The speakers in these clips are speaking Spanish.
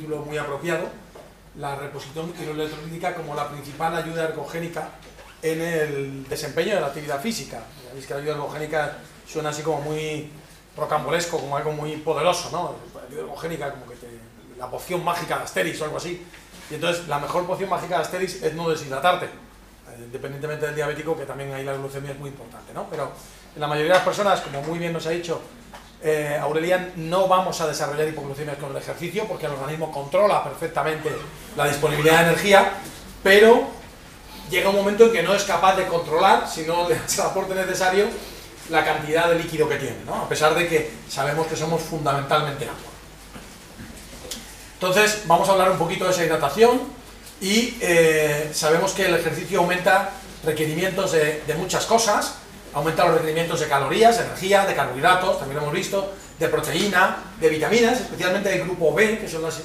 título muy apropiado, la reposición hidroelectrolítica como la principal ayuda ergogénica en el desempeño de la actividad física. Ya veis que la ayuda ergogénica suena así como muy rocambolesco, como algo muy poderoso, ¿no? La ayuda ergogénica, como que la poción mágica de Asterix o algo así. Y entonces la mejor poción mágica de Asterix es no deshidratarte, independientemente del diabético, que también ahí la glucemia es muy importante, ¿no? Pero en la mayoría de las personas, como muy bien nos ha dicho Aurelian, no vamos a desarrollar hipoglucemia con el ejercicio porque el organismo controla perfectamente la disponibilidad de energía, pero llega un momento en que no es capaz de controlar, si no le hace el aporte necesario, la cantidad de líquido que tiene, ¿no? A pesar de que sabemos que somos fundamentalmente agua. Entonces vamos a hablar un poquito de esa hidratación y sabemos que el ejercicio aumenta requerimientos de muchas cosas, aumenta los requerimientos de calorías, energía, de carbohidratos, también lo hemos visto, de proteína, de vitaminas, especialmente del grupo B, que son las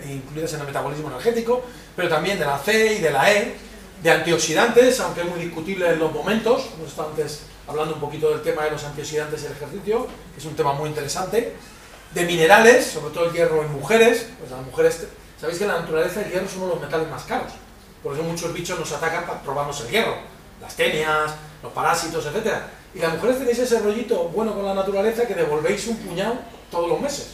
incluidas en el metabolismo energético, pero también de la C y de la E, de antioxidantes, aunque es muy discutible en los momentos. Hemos estado antes hablando un poquito del tema de los antioxidantes y el ejercicio, que es un tema muy interesante, de minerales, sobre todo el hierro en mujeres. Pues las mujeres, sabéis que en la naturaleza el hierro es uno de los metales más caros, por eso muchos bichos nos atacan para probarnos el hierro, las tenias, los parásitos, etc. Y las mujeres tenéis ese rollito bueno con la naturaleza que devolvéis un puñado todos los meses.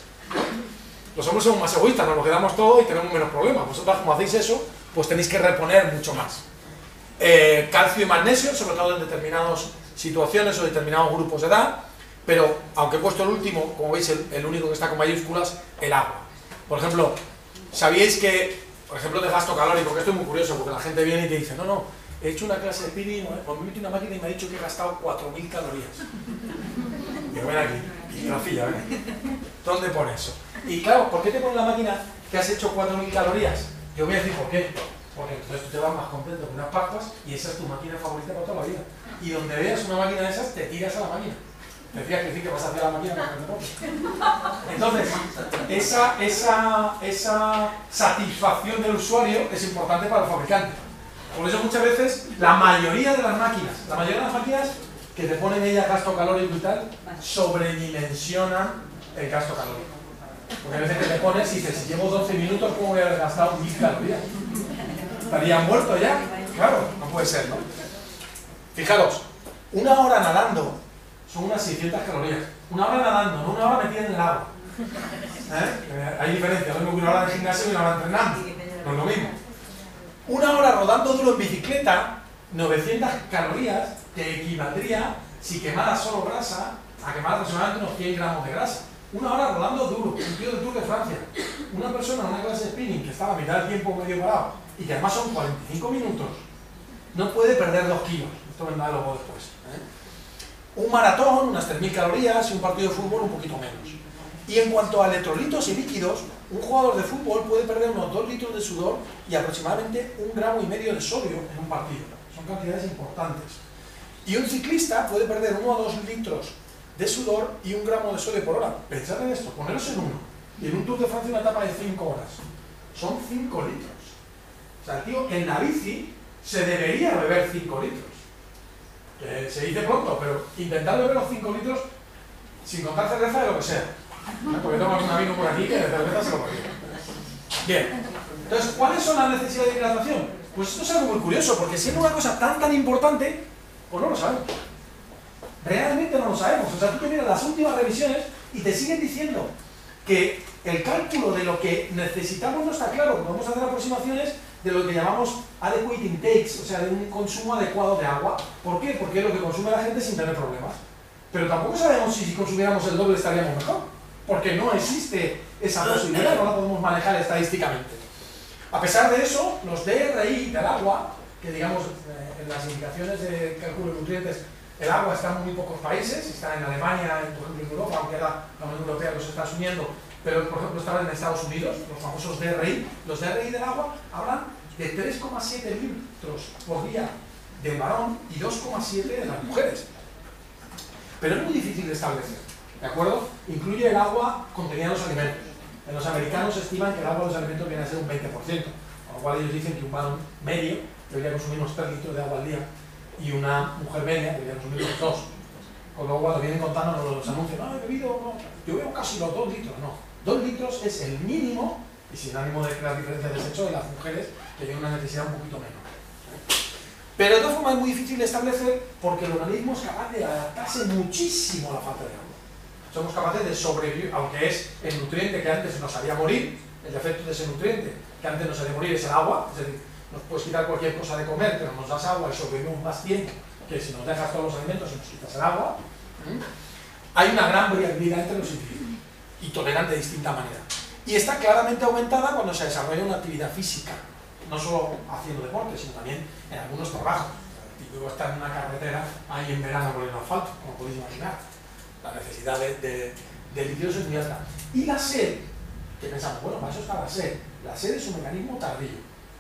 Los hombres somos más egoístas, nos lo quedamos todo y tenemos menos problemas. Vosotras, como hacéis eso, pues tenéis que reponer mucho más. Calcio y magnesio, sobre todo en determinadas situaciones o determinados grupos de edad, pero aunque he puesto el último, como veis, el único que está con mayúsculas, el agua. Por ejemplo, ¿sabíais que, por ejemplo, de gasto calórico, que esto es muy curioso, porque la gente viene y te dice, no, he hecho una clase de spinning, pues me metí una máquina y me ha dicho que he gastado 4.000 calorías. Digo, ven aquí, grafilla, ven. ¿Dónde pone eso? Y claro, ¿por qué te pone la máquina que has hecho 4.000 calorías? Yo voy a decir por qué. Porque entonces tú te vas más contento con unas Pascuas y esa es tu máquina favorita para toda la vida. Y donde veas una máquina de esas, te tiras a la máquina. Decías que decir que vas a hacer la máquina para que te pongas. Entonces, esa satisfacción del usuario es importante para el fabricante. Por eso muchas veces la mayoría de las máquinas que te ponen ella gasto calórico y tal, sobredimensionan el gasto calórico. Porque a veces que te pones y dices, si llevo 12 minutos, ¿cómo voy a haber gastado 1.000 calorías? ¿Estaría muerto ya? Claro, no puede ser, ¿no? Fijaros, una hora nadando son unas 600 calorías. Una hora nadando, no una hora metida en el agua. Hay diferencia, no es una hora de gimnasio y una hora entrenando. No es lo mismo. Una hora rodando duro en bicicleta, 900 calorías, te equivaldría, si quemaras solo grasa, a quemar aproximadamente unos 100 gramos de grasa. Una hora rodando duro, un tío del Tour de Francia. Una persona en una clase de spinning que estaba a mitad del tiempo medio parado y que además son 45 minutos, no puede perder 2 kilos. Esto vendrá luego después. Un maratón, unas 3.000 calorías, y un partido de fútbol un poquito menos. Y en cuanto a electrolitos y líquidos, un jugador de fútbol puede perder unos 2 litros de sudor y aproximadamente 1,5 gramos de sodio en un partido. Son cantidades importantes. Y un ciclista puede perder 1 o 2 litros de sudor y 1 gramo de sodio por hora. Pensad en esto, poneros en uno. Y en un Tour de Francia una etapa de 5 horas. Son 5 litros. O sea, el tío en la bici se debería beber 5 litros. Que se dice pronto, pero intentar beber los 5 litros sin contar cerveza de lo que sea. Porque tengo un amigo por aquí que de cerveza se lo podría. Bien. Entonces, ¿cuáles son las necesidades de hidratación? Pues esto es algo muy curioso, porque siendo una cosa tan importante, pues no lo sabemos. Realmente no lo sabemos. O sea, tú te miras las últimas revisiones y te siguen diciendo que el cálculo de lo que necesitamos no está claro. Podemos hacer aproximaciones de lo que llamamos adequate intakes, o sea, de un consumo adecuado de agua. ¿Por qué? Porque es lo que consume la gente sin tener problemas. Pero tampoco sabemos si consumiéramos el doble estaríamos mejor, porque no existe esa posibilidad, no la podemos manejar estadísticamente. A pesar de eso, los DRI del agua, que digamos en las indicaciones de cálculo de nutrientes, el agua está en muy pocos países, está en Alemania, por ejemplo en Europa, aunque ahora la Unión Europea los está asumiendo, pero por ejemplo estaban en Estados Unidos, los famosos DRI. Los DRI del agua hablan de 3,7 litros por día del varón y 2,7 de las mujeres. Pero es muy difícil de establecer, ¿de acuerdo? Incluye el agua contenida en los alimentos. En los americanos estiman que el agua de los alimentos viene a ser un 20%, con lo cual ellos dicen que un varón medio debería consumir unos 3 litros de agua al día y una mujer media debería consumir unos 2. Con lo cual, cuando vienen contando los anuncios, no, he bebido, no, yo bebo casi los 2 litros, no. 2 litros es el mínimo y sin ánimo de crear diferencias de sexo de las mujeres que tienen una necesidad un poquito menor. Pero de todas formas es muy difícil de establecer porque el organismo es capaz de adaptarse muchísimo a la falta de agua. Somos capaces de sobrevivir, aunque es el nutriente que antes nos haría morir, el defecto de ese nutriente que antes nos haría morir es el agua, es decir, nos puedes quitar cualquier cosa de comer, pero nos das agua y sobrevivimos más tiempo que si nos dejas todos los alimentos y nos quitas el agua. Hay una gran variabilidad entre los individuos y toleran de distinta manera. Y está claramente aumentada cuando se desarrolla una actividad física, no solo haciendo deporte, sino también en algunos trabajos. El típico está en una carretera ahí en verano por el asfalto, como podéis imaginar. La necesidad de líquidos es muy alta. Y la sed, que pensamos, bueno, para eso está la sed. La sed es un mecanismo tardío.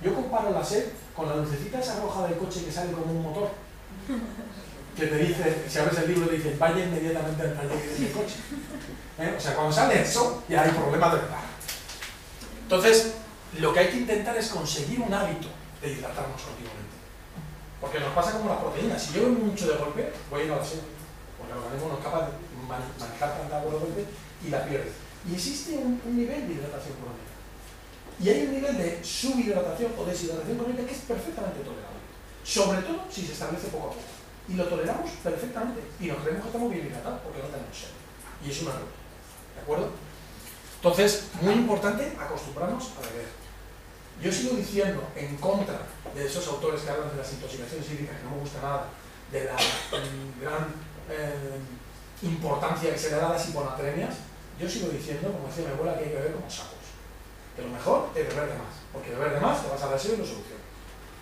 Yo comparo la sed con la lucecita esa roja del coche que sale como un motor. Que te dice, si abres el libro te dice, vaya inmediatamente al taller del coche. O sea, cuando sale eso, ya hay problemas de verdad. Entonces, lo que hay que intentar es conseguir un hábito de hidratarnos continuamente. Porque nos pasa como las proteínas. Si yo bebo mucho de golpe, voy a ir a la sed. Porque el organismo no es capaz de manejar tanta agua de golpe y la pierde. Y existe un nivel de hidratación crónica. Y hay un nivel de subhidratación o deshidratación crónica que es perfectamente tolerable. Sobre todo si se establece poco a poco. Y lo toleramos perfectamente. Y nos creemos que estamos bien hidratados porque no tenemos sed. Y es un error. ¿De acuerdo? Entonces, muy importante acostumbrarnos a beber. Yo sigo diciendo en contra de esos autores que hablan de las intoxicaciones hídricas, que no me gusta nada, de la gran importancia que se le da a las hiponatremias. Yo sigo diciendo, como decía mi abuela, que hay que beber como sapos. Que lo mejor es beber de más, porque beber de más te vas a dar sed y lo soluciona.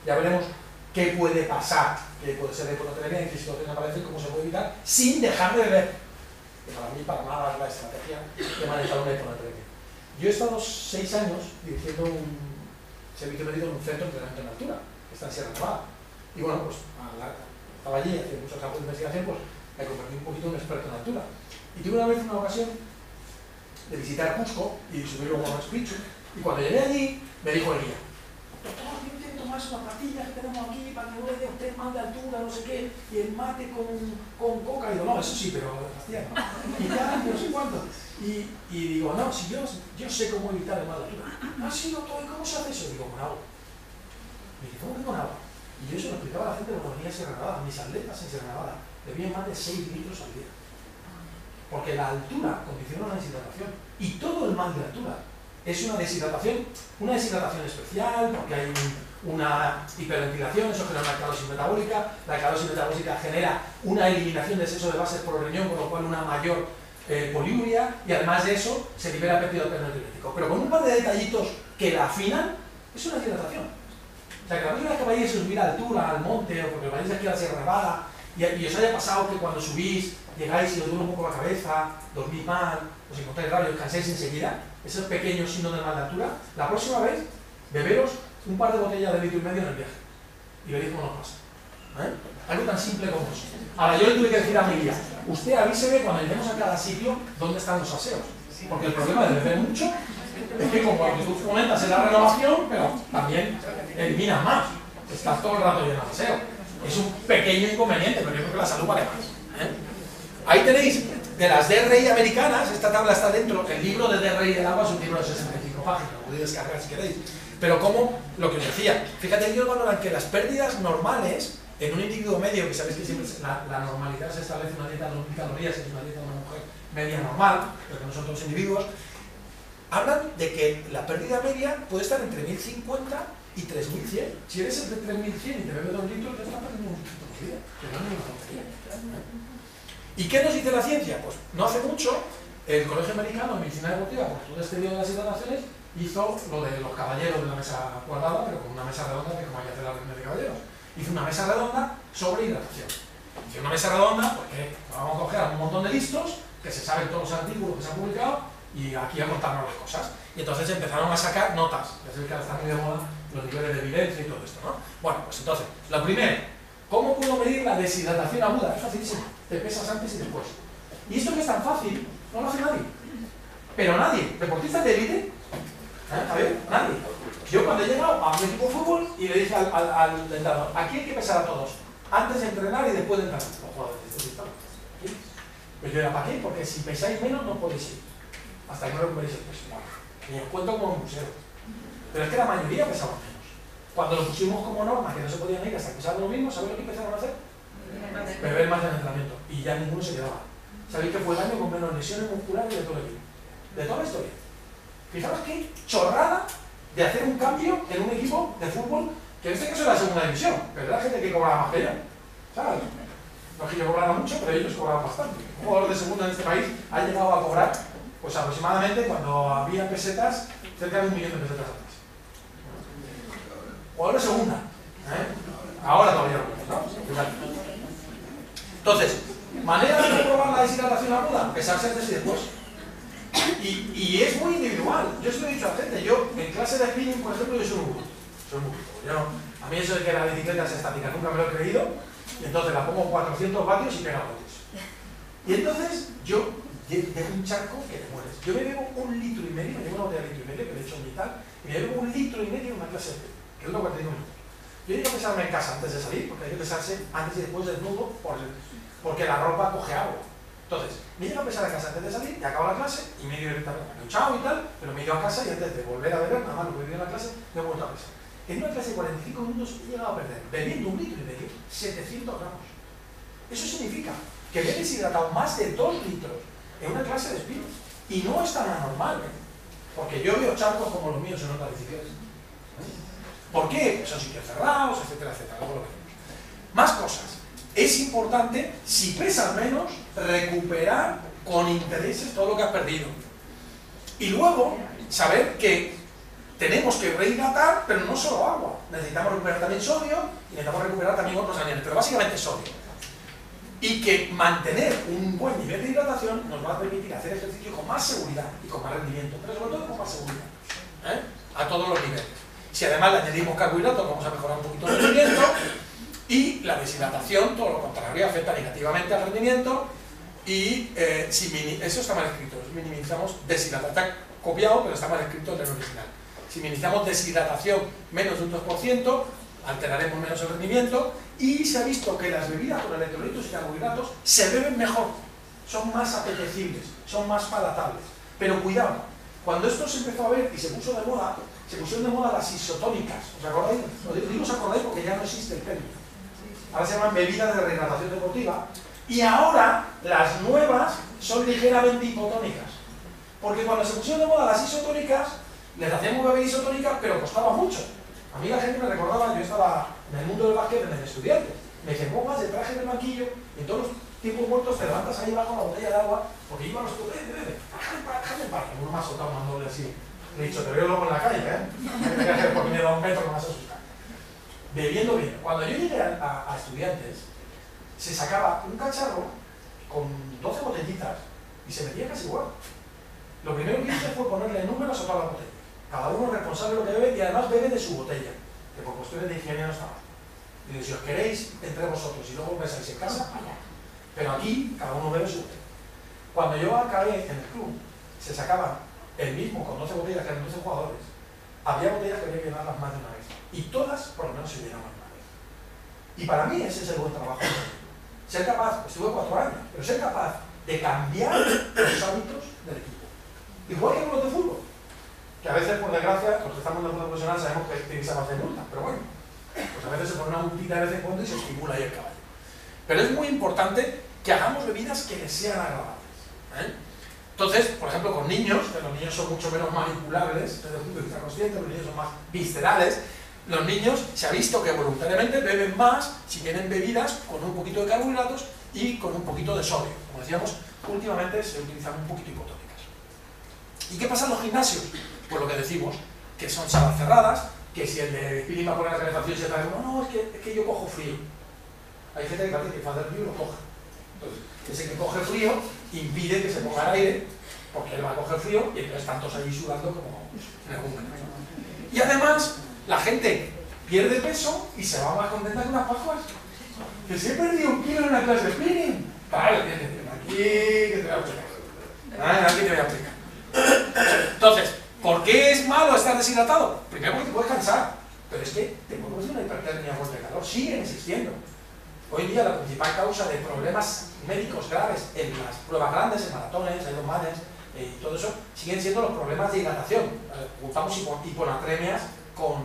Ya veremos qué puede pasar, qué puede ser la hiponatremia, en qué situaciones aparece y cómo se puede evitar sin dejar de beber. Que para mí, para nada es la estrategia de manejar una hiponatremia. Yo he estado 6 años dirigiendo un servicio médico en un centro de entrenamiento en altura, que está en Sierra Nevada. Y bueno, pues estaba allí, hacía muchos campos de investigación, pues me convertí un poquito en un experto en altura. Y tuve una ocasión de visitar Cusco y subir luego a Machu Picchu. Y cuando llegué allí, me dijo el guía, doctor, tiene que tomarse una pastilla que tenemos aquí para que no le dé usted mal de altura, no sé qué, y el mate con coca. Y digo, no, eso sí, pero la pastilla no. Y ya, no sé cuánto. Y digo, no, si yo sé cómo evitar el mal de altura. Ah, sí, doctor, ¿y cómo se hace eso? Digo, con agua. Me dice, ¿cómo que con agua? Y yo eso lo explicaba a la gente cuando venía a Sierra Nevada, mis atletas en Sierra Nevada, bebían más de 6 litros al día. Porque la altura condiciona la deshidratación. Y todo el mal de altura es una deshidratación especial, porque hay una hiperventilación, eso genera una alcalosis metabólica, la alcalosis metabólica genera una eliminación de exceso de bases por el riñón, con lo cual una mayor poliuria, y además de eso se libera péptido alternotilético. Pero con un par de detallitos que la afinan, es una deshidratación. O sea, que la próxima vez que vayáis a subir a altura, al monte, o porque vayáis aquí a la Sierra Nevada, y os haya pasado que cuando subís, llegáis y os duele un poco la cabeza, dormís mal, os encontráis raro y os cansáis enseguida, esos pequeños signos de mal de altura, la próxima vez, beberos un par de botellas de 1,5 litros en el viaje. Y veréis cómo nos pasa. Algo tan simple como eso. Ahora, yo le tuve que decir a mi guía, usted avíseme cuando lleguemos a cada sitio dónde están los aseos. Porque el problema de beber mucho es que, como lo que tú comentas, es la renovación, pero también eliminas más. Estás todo el rato lleno de aseo. Es un pequeño inconveniente, pero yo creo que la salud vale más. Ahí tenéis, de las DRI americanas, esta tabla está dentro, el libro de DRI del agua es un libro de 65 páginas, lo podéis descargar si queréis. Pero como lo que os decía, fíjate, ellos valoran que las pérdidas normales en un individuo medio, que sabéis que siempre la normalidad se establece una dieta de 2.000 calorías, es una dieta de una mujer media normal, pero que no son todos individuos, hablan de que la pérdida media puede estar entre 1.050 y 3.100. Si eres entre 3.100 y te bebes 2 litros, te estás perdiendo un litro por día, que no es ninguna tontería. ¿Y qué nos dice la ciencia? Pues no hace mucho, el Colegio Americano de Medicina Deportiva, por todo este lío de las hidrataciones, hizo lo de los caballeros de la mesa cuadrada, pero con una mesa redonda, que como hay que hacer la reunión de caballeros. Hizo una mesa redonda sobre hidratación. Hizo una mesa redonda porque vamos a coger a un montón de listos que se saben todos los artículos que se han publicado y aquí a contarnos las cosas. Y entonces empezaron a sacar notas. Ya sé que ahora están muy de moda los niveles de evidencia y todo esto, ¿no? Bueno, pues entonces, lo primero, ¿cómo puedo medir la deshidratación aguda? Es facilísimo. Te pesas antes y después. Y esto que es tan fácil, no lo hace nadie. Pero nadie. ¿Deportistas de élite? A ver, nadie. Yo cuando he llegado a un equipo de fútbol y le dije al entrenador, aquí hay que pesar a todos, antes de entrenar y después de entrenar. Los jugadores de este sistema. Pues yo era, ¿para qué? Porque si pesáis menos no podéis ir. Hasta que no recuperéis el peso. Ni os cuento como en museo. Pero es que la mayoría pesaban menos. Cuando lo pusimos como norma, que no se podían ir hasta que pesaban lo mismo, ¿sabéis lo que empezaron a hacer? Beber más de entrenamiento. Y ya ninguno se quedaba. ¿Sabéis que fue el año con menos lesiones musculares de todo el equipo? De toda la historia. Fijaros qué chorrada de hacer un cambio en un equipo de fútbol, que en este caso es la segunda división, pero era gente que cobraba más que yo, ¿sabes? No es que yo cobrara mucho, pero ellos cobraban bastante. Un jugador de segunda en este país ha llegado a cobrar, pues aproximadamente, cuando había pesetas, cerca de 1 millón de pesetas al mes. Jugador de segunda, ¿eh? Ahora todavía no, ¿no? Entonces, manera de comprobar la deshidratación aguda, pesarse antes y después. Y es muy individual. Yo se lo he dicho a la gente. Yo, en clase de spinning, por ejemplo, yo soy muy bruto. A mí eso de que la bicicleta es estática nunca me lo he creído. Y entonces la pongo 400 vatios y pega botes. Y entonces yo dejo un charco que te mueres. Yo me bebo 1,5 litros, me llevo una botella de 1,5 litros, que le he hecho un vital, y me bebo 1,5 litros en una clase de spinning, que es lo que te digo. Yo llego a pesarme en casa antes de salir, porque hay que pesarse antes y después desnudo, porque la ropa coge agua. Entonces, me llego a pesar a casa antes de salir, y acabo la clase, y medio directamente me he duchado y tal, pero me he ido a casa y antes de volver a beber, nada más lo que he vivido en la clase, me he vuelto a pesar. En una clase de 45 minutos he llegado a perder, bebiendo 1,5 litros, 700 gramos. Eso significa que me he deshidratado más de 2 litros en una clase de spinning. Y no es tan anormal, porque yo veo charcos como los míos en otras bicicletas. ¿Por qué? Pues son sitios cerrados, etcétera, etcétera. Luego lo veremos. Más cosas. Es importante, si pesas menos, recuperar con intereses todo lo que has perdido. Y luego, saber que tenemos que rehidratar, pero no solo agua. Necesitamos recuperar también sodio y necesitamos recuperar también otros alimentos, pero básicamente sodio. Y que mantener un buen nivel de hidratación nos va a permitir hacer ejercicio con más seguridad y con más rendimiento, pero sobre todo con más seguridad, a todos los niveles. Si además le añadimos carbohidratos, vamos a mejorar un poquito el rendimiento. Y la deshidratación, todo lo contrario, afecta negativamente al rendimiento. Y eso está mal escrito, minimizamos deshidratación, está copiado, pero está mal escrito en el original. Si minimizamos deshidratación menos de un 2%, alteraremos menos el rendimiento. Y se ha visto que las bebidas con electrolitos y carbohidratos se beben mejor, son más apetecibles, son más palatables. Pero cuidado, cuando esto se empezó a ver y se puso de moda, se pusieron de moda las isotónicas. ¿Os acordáis? Os acordáis porque ya no existe el término. Ahora se llaman bebidas de rehidratación deportiva. Y ahora las nuevas son ligeramente hipotónicas. Porque cuando se pusieron de moda las isotónicas, les hacíamos beber isotónicas, pero costaba mucho. A mí la gente me recordaba, yo estaba en el mundo del básquet en el estudiante. Me decían, ¿cómo vas de traje en el banquillo? Y en todos los tiempos muertos te levantas ahí bajo la botella de agua, porque iban los estudiantes, déjame en paz. Uno me ha soltado mandándole así. Le he dicho, te veo luego en la calle, porque me he dado un metro que me has asustado. Bebiendo bien. Cuando yo llegué a estudiantes, se sacaba un cacharro con 12 botellitas y se metía casi igual. Lo primero que hice fue ponerle números a toda la botella. Cada uno es responsable de lo que bebe y además bebe de su botella, que por cuestiones de higiene no estaba. Y digo, si os queréis, entre vosotros y luego besáis en casa, allá. Pero aquí, cada uno bebe su botella. Cuando yo acabé en el club, se sacaban el mismo con 12 botellas, que eran 12 jugadores. Había botellas que había que llenarlas más de una vez. Y todas, por lo menos, se llenaban una vez. Y para mí ese es el buen trabajo. Ser capaz, estuve 4 años, pero ser capaz de cambiar los hábitos del equipo. Igual que con los de fútbol. Que a veces, por desgracia, los que estamos en el mundo profesional sabemos que tiene que ser más de multa, pero bueno, pues a veces se pone una multita de vez en cuando y se estimula ahí el caballo. Pero es muy importante que hagamos bebidas que les sean agradables. Entonces, por ejemplo, con niños, que los niños son mucho menos manipulables desde el punto de vista consciente, los niños son más viscerales, los niños se ha visto que voluntariamente beben más si tienen bebidas con un poquito de carbohidratos y con un poquito de sodio. Como decíamos, últimamente se utilizan un poquito hipotónicas. ¿Y qué pasa en los gimnasios? Pues lo que decimos, que son salas cerradas, que si el de spinning va a poner la calefacción se trae uno, no, es que yo cojo frío. Hay gente que parece que fa del frío y lo coge. Entonces, ese que coge frío impide que se ponga el aire, porque él va a coger frío y entonces están todos allí sudando como en algún momento. Y además, la gente pierde peso y se va más contenta que unas pascuas. Que si he perdido 1 kilo en una clase de spinning, vale, aquí que te voy a explicar. Aquí te voy a explicar. Entonces, ¿por qué es malo estar deshidratado? Primero porque te puedes cansar, pero es que te puede producir una hipertermia fuerte de calor, siguen existiendo. Hoy en día la principal causa de problemas médicos graves en las pruebas grandes, en maratones, en Ironmanes, y todo eso, siguen siendo los problemas de hidratación. Ocultamos hiponatremias con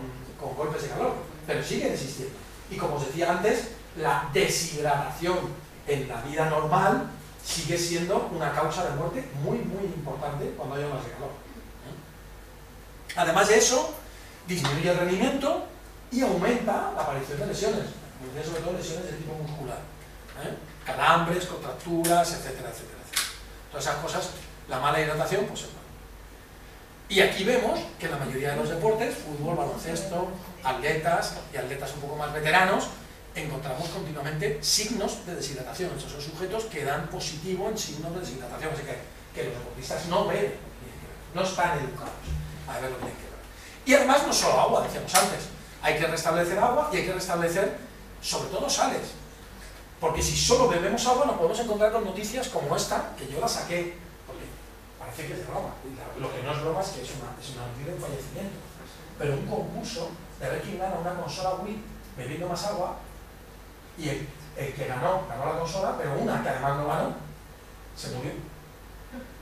golpes de calor, pero siguen existiendo. Y como os decía antes, la deshidratación en la vida normal sigue siendo una causa de muerte muy, muy importante cuando hay olas de calor. Además de eso, disminuye el rendimiento y aumenta la aparición de lesiones, sobre todo lesiones de tipo muscular, calambres, contracturas, etcétera, etcétera, etcétera. Todas esas cosas, la mala hidratación, pues es malo. Y aquí vemos que la mayoría de los deportes, fútbol, baloncesto, atletas y atletas un poco más veteranos, encontramos continuamente signos de deshidratación. Estos son sujetos que dan positivo en signos de deshidratación, así que los deportistas no ven, no están educados a ver lo que tienen que ver. Y además no solo agua, decíamos antes, hay que restablecer agua y hay que restablecer sobre todo sales, porque si solo bebemos agua nos podemos encontrar con noticias como esta, que yo la saqué, porque parece que es de broma, y lo que no es broma es que es una noticia de un fallecimiento, pero un concurso de ver quién gana una consola Wii bebiendo más agua, y el que ganó la consola, pero una que además no ganó, se murió.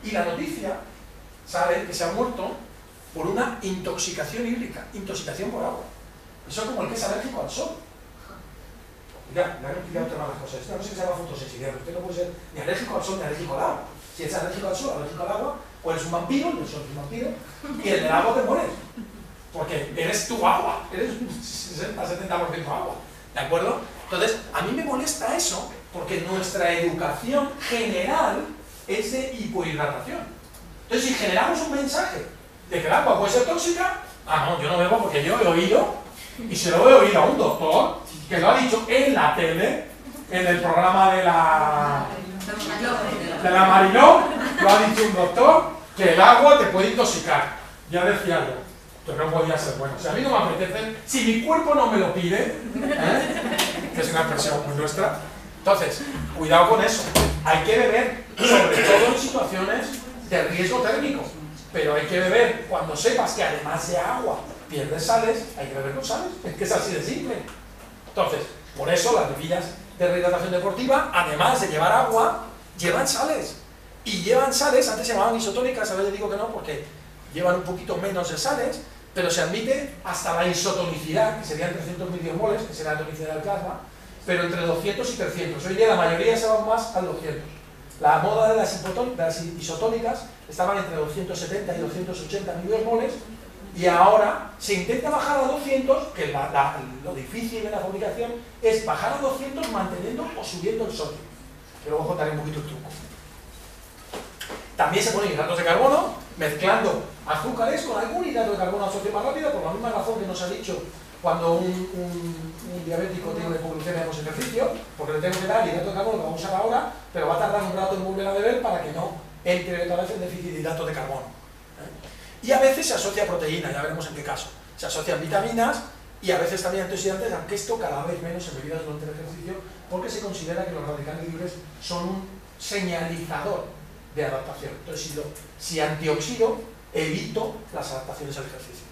Y la noticia sale que se ha muerto por una intoxicación hídrica, intoxicación por agua. Eso es como el que es alérgico al sol. Mira, le han explicado todas las cosas. Esto no sé qué se llama fotosensibilidad, usted no puede ser ni alérgico al sol ni alérgico al agua. Si eres alérgico al sol, alérgico al agua, o eres un vampiro, el sol es un vampiro, y el del agua te mueres. Porque eres tu agua, eres 60-70% agua. ¿De acuerdo? Entonces, a mí me molesta eso, porque nuestra educación general es de hipohidratación. Entonces, si generamos un mensaje de que el agua puede ser tóxica, no, yo no bebo porque yo he oído, y se lo he oído a un doctor, que lo ha dicho en la tele, en el programa de la Mariló, lo ha dicho un doctor, que el agua te puede intoxicar. Ya decía yo, que no podía ser bueno. Si a mí no me apetece, si mi cuerpo no me lo pide, que es una expresión muy nuestra, entonces, cuidado con eso. Hay que beber, sobre todo en situaciones de riesgo térmico, pero hay que beber cuando sepas que además de agua pierdes sales, hay que beber con sales, es que es así de simple. Entonces, por eso las bebidas de rehidratación deportiva, además de llevar agua, llevan sales. Y llevan sales, antes se llamaban isotónicas, a veces digo que no, porque llevan un poquito menos de sales, pero se admite hasta la isotonicidad, que serían 300 milimoles, que será la tonicidad del plasma, pero entre 200 y 300. Hoy día la mayoría se van más al 200. La moda de las isotónicas estaban entre 270 y 280 milimoles, y ahora se intenta bajar a 200, que lo difícil en la fabricación es bajar a 200 manteniendo o subiendo el sodio. Que luego contaré un poquito el truco. También se ponen hidratos de carbono, mezclando azúcares con algún hidrato de carbono asociado más rápido, por la misma razón que nos ha dicho cuando un diabético tiene una hipoglucemia post ejercicio, porque le tengo que dar hidrato de carbono que vamos a usar ahora, pero va a tardar un rato en volver a beber para que no entre otra vez el déficit de hidrato de carbono. Y a veces se asocia a proteína, ya veremos en qué caso. Se asocian vitaminas y a veces también antioxidantes, aunque esto cada vez menos en bebidas durante el ejercicio, porque se considera que los radicales libres son un señalizador de adaptación. Entonces, si antioxido, evito las adaptaciones al ejercicio.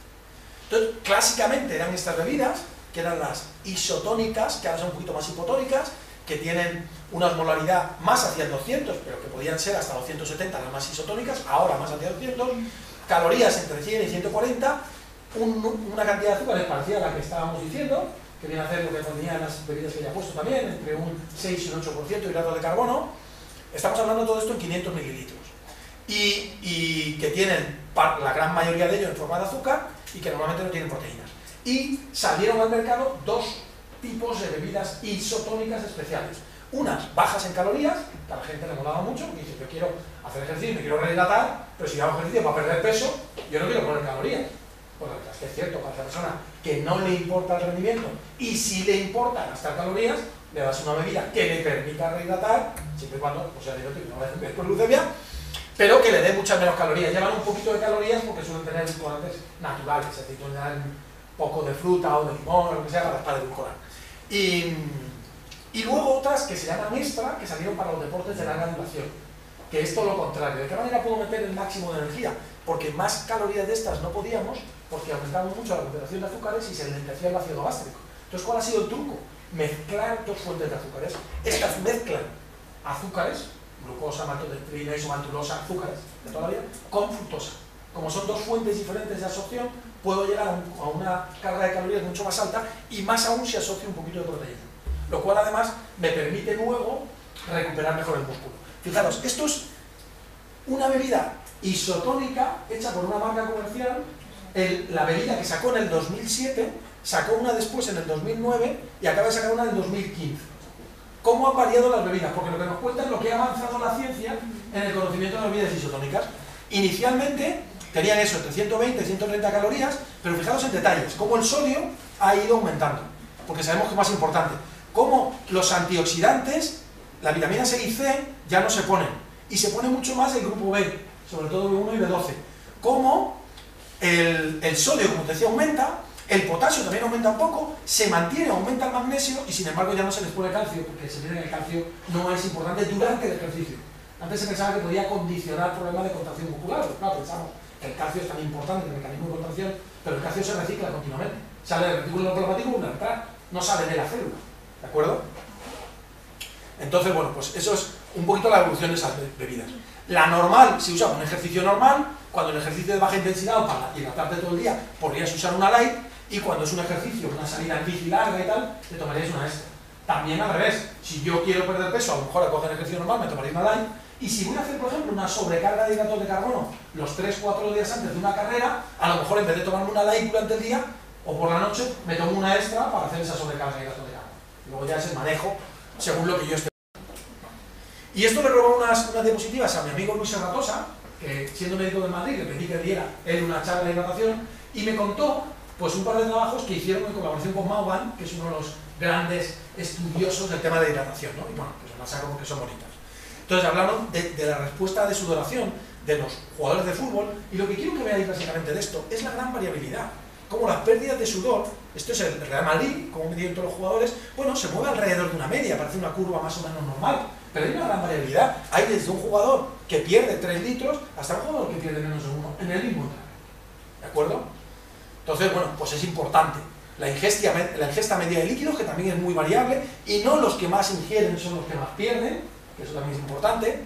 Entonces, clásicamente eran estas bebidas, que eran las isotónicas, que ahora son un poquito más hipotónicas, que tienen una osmolaridad más hacia el 200, pero que podían ser hasta 270 las más isotónicas, ahora más hacia 200, calorías entre 100 y 140, una cantidad de azúcares parecida a la que estábamos diciendo, que viene a hacer lo que ponía en las bebidas que ya he puesto también, entre un 6 y un 8% de hidrato de carbono. Estamos hablando de todo esto en 500 mililitros. Y que tienen la gran mayoría de ellos en forma de azúcar y que normalmente no tienen proteínas. Y salieron al mercado dos tipos de bebidas isotónicas especiales. Unas bajas en calorías, que a la gente le molaba mucho, porque dice, yo quiero hacer ejercicio, me quiero rehidratar, pero si hago ejercicio para perder peso, yo no quiero poner calorías. Pues la verdad es que es cierto, para esa persona que no le importa el rendimiento y si le importa gastar calorías, le das una bebida que le permita rehidratar, siempre y cuando sea divertido, no vaya a tener glucemia, pero que le dé muchas menos calorías. Llevan un poquito de calorías porque suelen tener edulcorantes naturales, es decir, tendrán un poco de fruta o de limón o lo que sea para edulcorar. Y luego otras que se llaman extra, que salieron para los deportes de larga duración, que es todo lo contrario. ¿De qué manera puedo meter el máximo de energía? Porque más calorías de estas no podíamos, porque aumentamos mucho la concentración de azúcares y se enlentecía el ácido gástrico. Entonces, ¿cuál ha sido el truco? Mezclar dos fuentes de azúcares. Estas mezclan azúcares glucosa, maltodextrina, isomaltulosa, azúcares de toda la vida, con fructosa. Como son dos fuentes diferentes de absorción, puedo llegar a una carga de calorías mucho más alta y más aún si asocio un poquito de proteína. Lo cual además me permite luego recuperar mejor el músculo. Fijaros, esto es una bebida isotónica hecha por una marca comercial. La bebida que sacó en el 2007, sacó una después en el 2009 y acaba de sacar una en el 2015. ¿Cómo han variado las bebidas? Porque lo que nos cuenta es lo que ha avanzado la ciencia en el conocimiento de las bebidas isotónicas. Inicialmente tenían eso, entre 120 y 130 calorías, pero fijaros en detalles, cómo el sodio ha ido aumentando, porque sabemos que es más importante. Cómo los antioxidantes, la vitamina C y C, ya no se ponen, y se pone mucho más el grupo B, sobre todo B1 y B12. Cómo el sodio, como te decía, aumenta, el potasio también aumenta un poco, se mantiene, aumenta el magnesio, y sin embargo ya no se les pone calcio, porque se ve que el calcio no es importante durante el ejercicio. Antes se pensaba que podía condicionar problemas de contracción muscular, pero claro, pensamos que el calcio es tan importante en el mecanismo de contracción, pero el calcio se recicla continuamente. Sale del retículo plasmático y vuelve a entrar, no sale de la célula, ¿de acuerdo? Entonces, bueno, pues eso es un poquito la evolución de esas bebidas. La normal se usa para un ejercicio normal, cuando el ejercicio de baja intensidad o para hidratarte todo el día, podrías usar una light, y cuando es un ejercicio, una salida en bici larga y tal, te tomarías una extra. También al revés, si yo quiero perder peso, a lo mejor a coger el ejercicio normal, me tomaría una light, y si voy a hacer, por ejemplo, una sobrecarga de hidratos de carbono los 3-4 días antes de una carrera, a lo mejor en vez de tomarme una light durante el día, o por la noche, me tomo una extra para hacer esa sobrecarga de hidratos de carbono. Luego ya es el manejo según lo que yo esté. Y esto le robó unas diapositivas a mi amigo Luis Serratosa, que siendo médico de Madrid le pedí que diera él una charla de hidratación, y me contó pues un par de trabajos que hicieron en colaboración con Mauban, que es uno de los grandes estudiosos del tema de hidratación, ¿no? Y bueno, pues las saco porque son bonitas. Entonces hablaron de la respuesta de sudoración de los jugadores de fútbol, y lo que quiero que veáis básicamente de esto es la gran variabilidad. Como las pérdidas de sudor, esto es el Real Madrid, como medían todos los jugadores, bueno, se mueve alrededor de una media, parece una curva más o menos normal, pero hay una gran variabilidad. Hay desde un jugador que pierde 3 litros hasta un jugador que pierde menos de 1 en el mismo entrenamiento. ¿De acuerdo? Entonces, bueno, pues es importante. La ingesta media de líquidos, que también es muy variable, y no los que más ingieren son los que más pierden, que eso también es importante,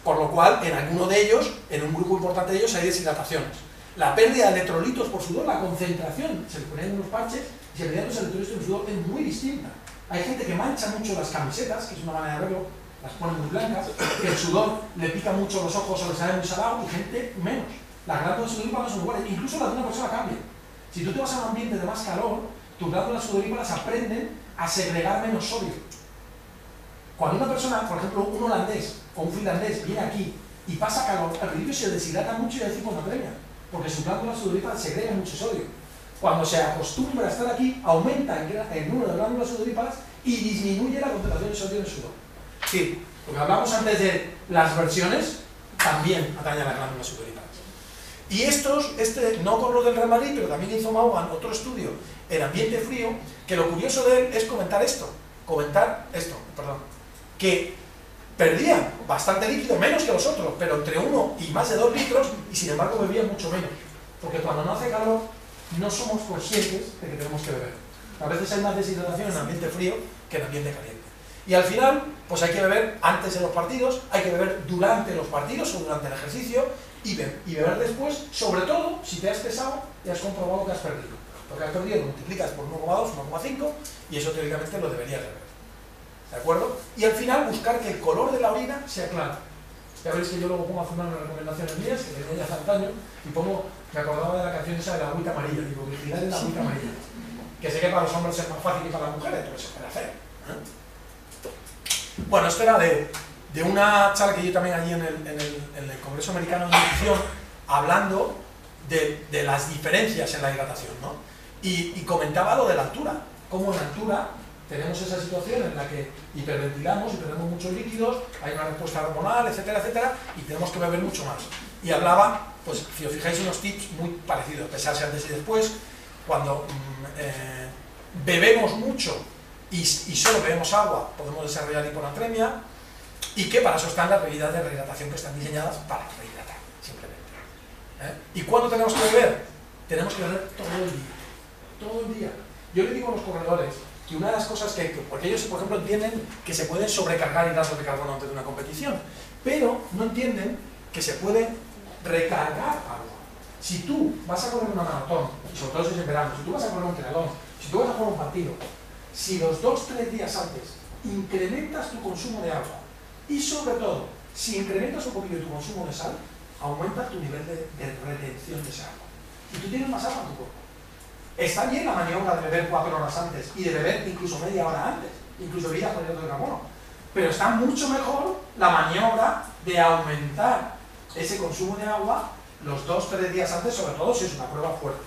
por lo cual en alguno de ellos, en un grupo importante de ellos, hay deshidrataciones. La pérdida de electrolitos por sudor, la concentración, se le ponen unos parches y se medían los electrolitos en sudor, es muy distinta. Hay gente que mancha mucho las camisetas, que es una manera de verlo, las pone muy blancas, que el sudor le pica mucho los ojos o le sale muy salado, y gente menos. Las glándulas sudoríparas son iguales, incluso las de una persona cambian. Si tú te vas a un ambiente de más calor, tus glándulas sudoríparas aprenden a segregar menos sodio. Cuando una persona, por ejemplo, un holandés o un finlandés viene aquí y pasa calor, al principio se deshidrata mucho y hay hiponatremia, porque sus glándulas sudoríparas segregan mucho sodio. Cuando se acostumbra a estar aquí, aumenta el número de glándulas sudoríparas y disminuye la concentración de sodio en el sudor. Sí, lo que hablamos antes de las versiones, también atañe a las glándulas sudoríparas. Y no con lo del Real Madrid, pero también hizo Mauban otro estudio en ambiente frío, que lo curioso de él es comentar esto, que perdían bastante líquido, menos que los otros, pero entre 1 y más de 2 litros, y sin embargo bebían mucho menos, porque cuando no hace calor no somos conscientes de que tenemos que beber. A veces hay más deshidratación en ambiente frío que en ambiente caliente. Y al final, pues hay que beber antes de los partidos, hay que beber durante los partidos o durante el ejercicio, y beber después, sobre todo si te has pesado y has comprobado que has perdido. Lo que has perdido lo multiplicas por 1,2, 1,5, y eso teóricamente lo deberías beber. ¿De acuerdo? Y al final buscar que el color de la orina sea claro. Ya veréis que yo luego pongo a hacer unas recomendaciones mías, que tenía ya hace años, y me acordaba de la canción esa de la agüita amarilla, digo, vigilar en la agüita amarilla. Que sé que para los hombres es más fácil que para las mujeres, pero se puede hacer. Bueno, esto era de una charla que yo también allí en el Congreso Americano de Nutrición, hablando de las diferencias en la hidratación, ¿no? Y comentaba lo de la altura, cómo en la altura tenemos esa situación en la que hiperventilamos y perdemos muchos líquidos, hay una respuesta hormonal, etcétera, etcétera, y tenemos que beber mucho más. Y hablaba, pues si os fijáis, unos tips muy parecidos, pesarse antes y después, cuando bebemos mucho y solo bebemos agua, podemos desarrollar hiponatremia, y que para eso están las bebidas de rehidratación que están diseñadas para rehidratar, simplemente. ¿Y cuándo tenemos que beber? Tenemos que beber todo el día. Todo el día. Yo le digo a los corredores, que una de las cosas porque ellos, por ejemplo, entienden que se pueden sobrecargar hidratos de carbono antes de una competición, pero no entienden que se puede recargar agua. Si tú vas a correr una maratón, y sobre todo si es en verano, si tú vas a correr un triatlón, si tú vas a jugar un partido, si los 2-3 días antes incrementas tu consumo de agua y sobre todo, si incrementas un poquito tu consumo de sal, aumenta tu nivel de retención de esa agua. Y tú tienes más agua en tu cuerpo. Está bien la maniobra de beber 4 horas antes y de beber incluso media hora antes, incluso bebidas con hidratos de carbono, pero está mucho mejor la maniobra de aumentar ese consumo de agua los 2-3 días antes, sobre todo si es una prueba fuerte.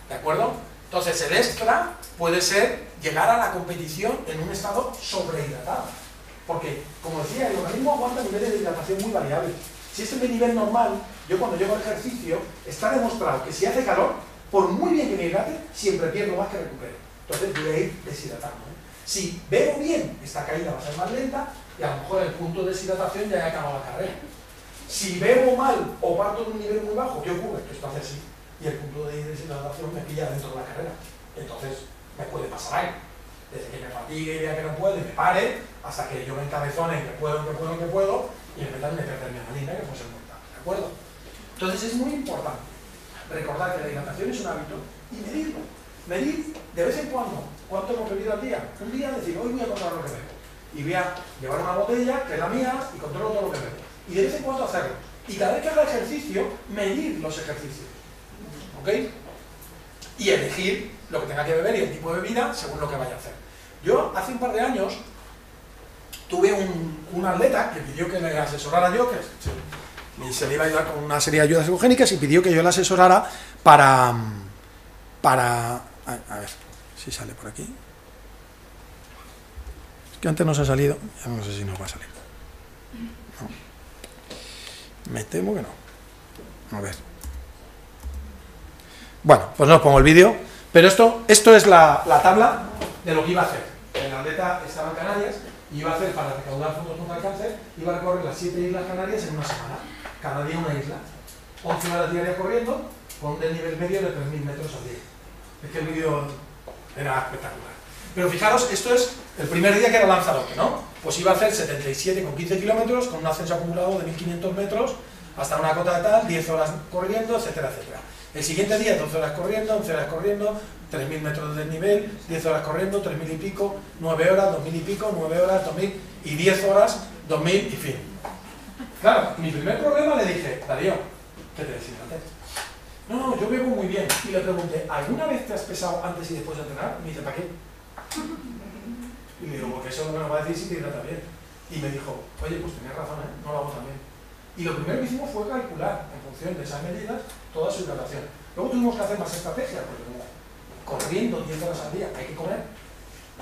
¿De acuerdo? Entonces el extra puede ser llegar a la competición en un estado sobrehidratado. Porque, como decía, el organismo aguanta niveles de hidratación muy variables. Si este es mi nivel normal, yo cuando llego al ejercicio, está demostrado que si hace calor, por muy bien que me hidrate, siempre pierdo más que recupero. Entonces voy a ir deshidratando. Si bebo bien, esta caída va a ser más lenta y a lo mejor el punto de deshidratación ya he acabado la carrera. Si bebo mal o parto de un nivel muy bajo, ¿qué ocurre? Que esto hace así y el punto de deshidratación me pilla dentro de la carrera. Entonces me puede pasar ahí. Desde que me fatigue y vea que no puedo y me pare, hasta que yo me encabezone que puedo, y me metan de perder mi adrenalina, que puede ser mortal. ¿De acuerdo? Entonces es muy importante recordar que la hidratación es un hábito y medirlo. Medir de vez en cuando cuánto hemos bebido al día. Un día decir, hoy voy a controlar lo que bebo. Y voy a llevar una botella, que es la mía, y controlo todo lo que bebo. Y de vez en cuando hacerlo. Y cada vez que haga ejercicio, medir los ejercicios. ¿Ok? Y elegir lo que tenga que beber y el tipo de bebida según lo que vaya a hacer. Yo hace un par de años tuve un atleta que pidió que le asesorara yo, que se le iba a ayudar con una serie de ayudas ergogénicas y pidió que yo le asesorara para a ver si sale por aquí. Es que antes nos ha salido, ya no sé si nos va a salir. No. Me temo que no. A ver. Bueno, pues no os pongo el vídeo, pero esto es la tabla de lo que iba a hacer. El atleta estaba en Canarias y iba a hacer, para recaudar fondos contra el cáncer, iba a recorrer las 7 islas canarias en una semana, cada día una isla. 11 horas diarias corriendo, con un desnivel medio de 3.000 metros al día. Es que el vídeo era espectacular. Pero fijaros, esto es el primer día que era Lanzarote, ¿no? Pues iba a hacer 77,15 kilómetros, con un ascenso acumulado de 1.500 metros, hasta una cota de tal, 10 horas corriendo, etcétera, etcétera. El siguiente día, 12 horas corriendo, 11 horas corriendo, 3.000 metros de desnivel, 10 horas corriendo, 3.000 y pico, 9 horas, 2.000 y pico, 9 horas, 2.000 y 10 horas, 2.000 y fin. Claro, mi primer problema le dije, Darío, ¿qué te deshidrates? No, yo bebo muy bien. Y le pregunté, ¿alguna vez te has pesado antes y después de entrenar? Y me dice, ¿para qué? Y le digo, porque eso no me lo va a decir si te hidratas bien. Y me dijo, oye, pues tenías razón, no lo hago tan bien. Y lo primero que hicimos fue calcular, en función de esas medidas, toda su hidratación. Luego tuvimos que hacer más estrategias, porque como corriendo 10 horas al día hay que comer,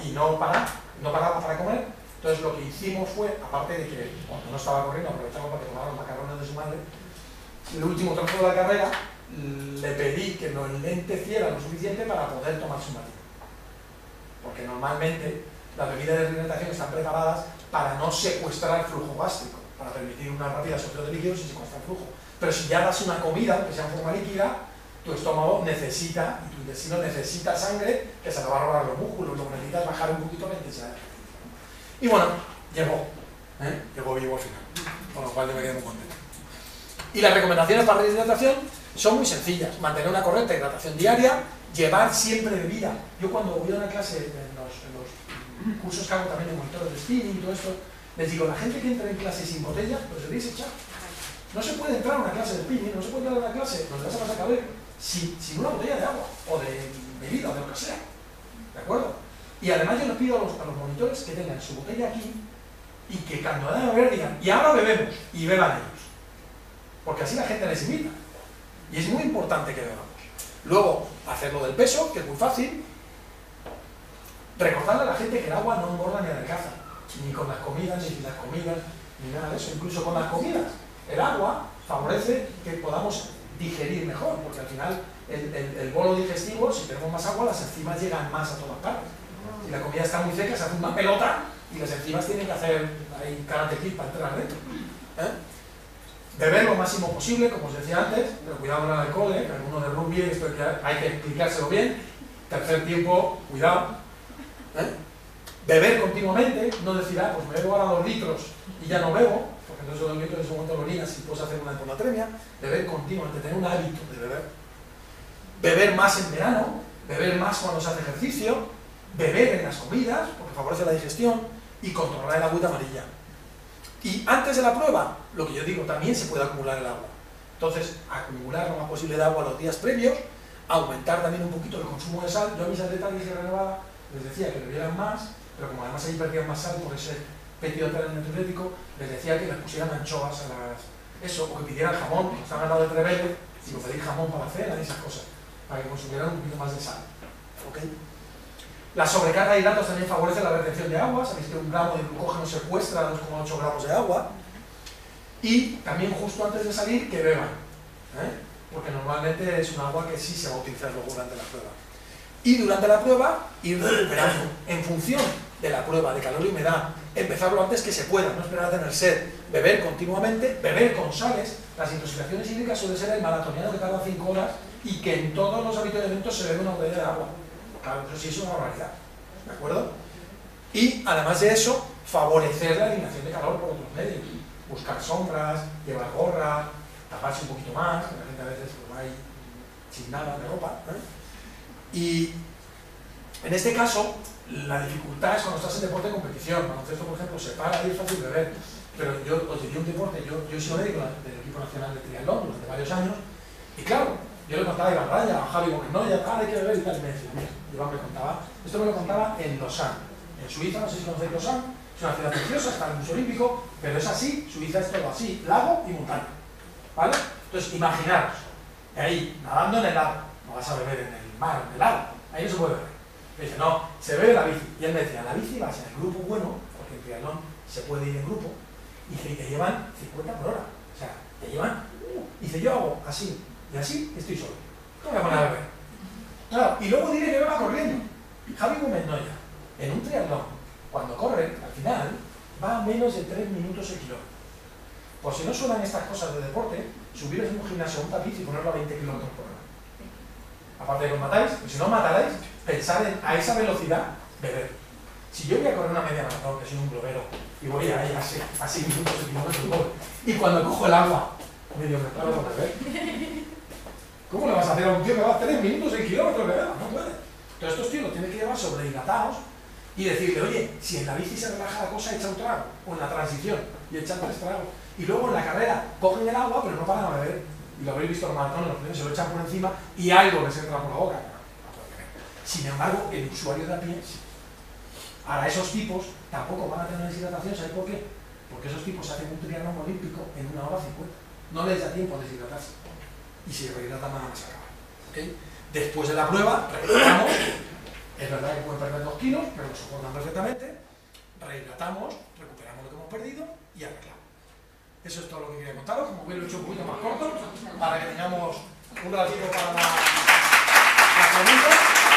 y no paraba para comer. Entonces lo que hicimos fue, aparte de que cuando no estaba corriendo, aprovechamos para que tomara los macarrones de su madre, el último trozo de la carrera, le pedí que nos lenteciera lo suficiente para poder tomar su batido. Porque normalmente las bebidas de hidratación están preparadas para no secuestrar el flujo gástrico, para permitir una rápida absorción de líquidos y secuestrar el flujo. Pero si ya das una comida, que sea en forma líquida, tu estómago necesita, y tu intestino necesita sangre, que se te va a robar los músculos, lo que necesitas es bajar un poquito la intensidad. Y bueno, llegó vivo al final, con lo cual yo me quedé muy contento. Y las recomendaciones para la hidratación son muy sencillas: mantener una correcta hidratación diaria, llevar siempre bebida. Yo cuando voy a una clase, en los cursos que hago también de monitores de spinning y todo esto, les digo, la gente que entra en clase sin botella, pues debéis echar. No se puede entrar a una clase de spinning, no se puede entrar a una clase donde vas a pasar calor sin una botella de agua, o de bebida, o de lo que sea. ¿De acuerdo? Y además yo les pido a los monitores que tengan su botella aquí y que cuando vayan a beber digan, y ahora bebemos, y beban ellos. Porque así la gente les imita. Y es muy importante que bebamos. Luego, hacerlo del peso, que es muy fácil. Recordarle a la gente que el agua no engorda ni adelgaza, ni con las comidas, ni sin las comidas, ni nada de eso. Incluso con las comidas, el agua favorece que podamos digerir mejor, porque al final el bolo digestivo, si tenemos más agua, las enzimas llegan más a todas partes. Si la comida está muy seca, se hace una pelota y las enzimas tienen que hacer ahí karate kid para entrar dentro. Beber lo máximo posible, como os decía antes, pero cuidado con el alcohol, que alguno de rugby, esto hay que explicárselo bien. Tercer tiempo, cuidado. Beber continuamente, no decir, pues me bebo ahora 2 litros y ya no bebo, porque entonces 2 litros es un montón de orina si puedes hacer una hiponatremia. Beber continuamente, tener un hábito de beber. Beber más en verano, beber más cuando se hace ejercicio, beber en las comidas, porque favorece la digestión, y controlar el agüita amarilla. Y antes de la prueba, lo que yo digo, también se puede acumular el agua. Entonces, acumular lo más posible de agua los días previos, aumentar también un poquito el consumo de sal. Yo a mis atletas de dieta renovada les decía que bebieran más, pero como además ahí perdían más sal por ese péptido energético, les decía que les pusieran anchoas a las... Eso, o que pidieran jamón, que están ganando de Trevele, digo, pedir jamón para la cena y esas cosas, para que consumieran un poquito más de sal. ¿Okay? La sobrecarga de hidratos también favorece la retención de agua. Sabéis que 1 gramo de glucógeno secuestra 2,8 gramos de agua. Y también justo antes de salir que beban, porque normalmente es un agua que sí se va a utilizar luego durante la prueba. Y durante la prueba ir recuperando en función de la prueba de calor y humedad, empezar lo antes que se pueda, no esperar a tener sed, beber continuamente, beber con sales. Las intoxicaciones hídricas suele ser el maratoniano que tarda 5 horas y que en todos los avituallamientos se bebe una botella de agua. Claro, eso sí es una barbaridad, ¿de acuerdo? Y además de eso, favorecer la eliminación de calor por otros medios. Buscar sombras, llevar gorra, taparse un poquito más, que la gente a veces pues, va ahí sin nada de ropa. Y en este caso, la dificultad es cuando estás en deporte de competición. Baloncesto, por ejemplo, se para y es fácil beber. Pero yo os diría un deporte, yo he sido médico del equipo nacional de triatlón durante varios años, y claro, yo le contaba a Iván Raya, a Javi Gómez, no, ya hay que beber y tal, y me decía, mira, Iván me contaba, esto me lo contaba en Lausanne, en Suiza, no sé si conocéis Lausanne, es una ciudad preciosa, está en el Museo Olímpico, pero es así, Suiza es todo así, lago y montaña, ¿vale? Entonces, imaginaros, ahí, nadando en el lago, no vas a beber en el mar, en el lago, ahí no se puede beber. Me dice, no, se bebe la bici, y él me decía, la bici vas en el grupo bueno, porque en triatlón se puede ir en grupo, y te llevan 50 por hora, o sea, te llevan, dice, yo hago así, y así estoy solo, no me voy a poner a beber. Claro, y luego diré que beba corriendo. Javi Gómez Noya, en un triatlón, cuando corre, al final, va a menos de 3 minutos el kilómetro. Por si no suenan estas cosas de deporte, subiros en un gimnasio a un tapiz y ponerlo a 20 kilómetros por hora. Aparte de que os matáis, pues si no os mataréis, pensad en, a esa velocidad, beber. Si yo voy a correr una media maratón, que soy un globero, y voy a ir a 6 minutos el kilómetro, y cuando cojo el agua, medio me paro por beber. ¿Cómo le vas a hacer a un tío que va a 3 minutos el kilómetro de beber? No puede. Entonces estos tíos los tienen que llevar sobrehidratados y decirle, oye, si en la bici se relaja la cosa, echa un trago, o en la transición, y echan 3 tragos. Y luego en la carrera cogen el agua, pero no paran a beber. Y lo habréis visto en los maratones, los premios se lo echan por encima y algo les entra por la boca. Sin embargo, el usuario de a pie sí. Ahora, esos tipos tampoco van a tener deshidratación, ¿sabes por qué? Porque esos tipos hacen un triatlón olímpico en 1 hora 50. No les da tiempo a deshidratarse. Y si rehidratan nada más acaba. ¿Okay? Después de la prueba, rehidratamos. Es verdad que pueden perder 2 kilos, pero lo soportan perfectamente. Rehidratamos, recuperamos lo que hemos perdido y arreglamos. Eso es todo lo que quería contaros. Como veis, lo he hecho un poquito más corto para que tengamos un ratito para las preguntas.